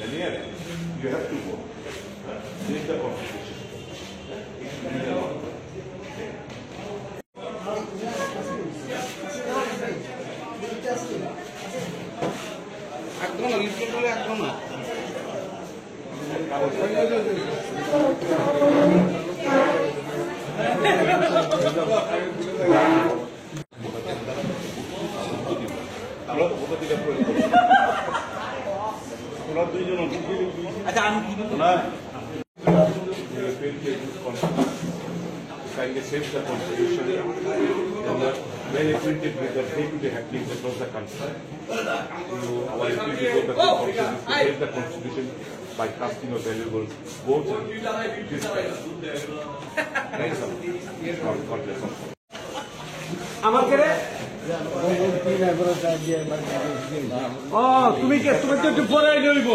Daniel, you have to go. Read the constitution. Saves the constitution when it printed with the day-to-day happenings across the country. While people go back to save the constitution by casting a valuable vote. তুমি তো একটু পরে লইব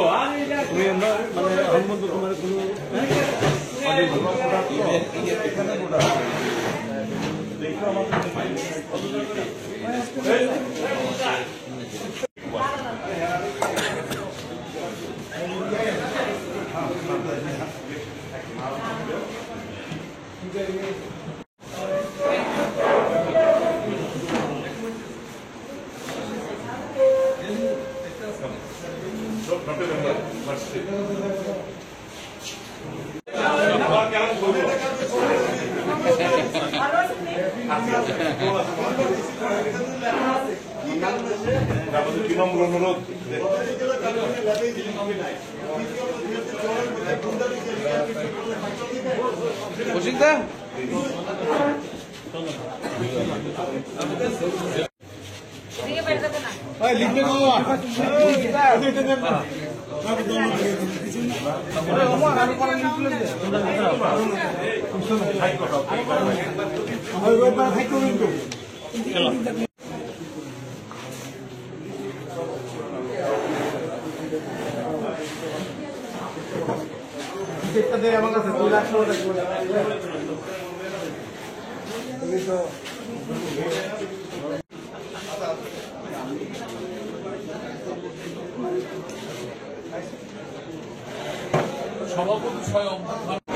তুমি মানে হলমন্দ তোমার কোনো অনুরোধ আমার কাছে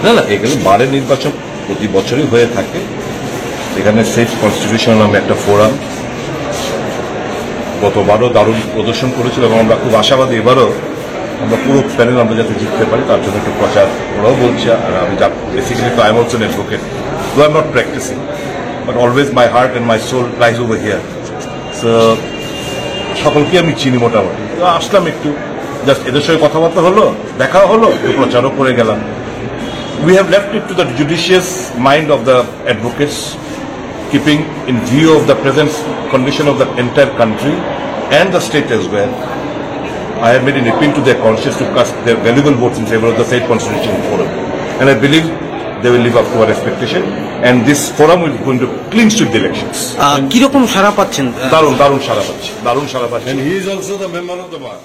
না না এখানে বারের নির্বাচন প্রতি বছরই হয়ে থাকে। এখানে সেফ কনস্টিটিউশন নামে একটা ফোরাম গতবারও দারুণ প্রদর্শন করেছিল এবং আমরা খুব আশাবাদী এবারও আমরা পুরো প্যানেল আমরা যাতে জিততে পারি তার জন্য একটু প্রচার ওরাও বলছে। আর আমি বেসিক্যালি তো I am also an advocate, though I am not practicing but always my heart and my soul lies over here. So সকলকে আমি চিনি মোটামুটি, তো আসলাম একটু জাস্ট এদের সঙ্গে কথাবার্তা হলো, দেখা হলো, একটু প্রচারও করে গেলাম। We have left it to the judicious mind of the advocates, keeping in view of the present condition of the entire country and the state as well. I have made an appeal to their conscience to cast their valuable votes in favor of the state constitution forum. And I believe they will live up to our expectation. And this forum will going to clean sweep the elections. কিরকম সারা পাচ্ছেন? দারুণ সারা পাচ্ছি, দারুণ সারা পাচ্ছি। And he is also the member of the bar.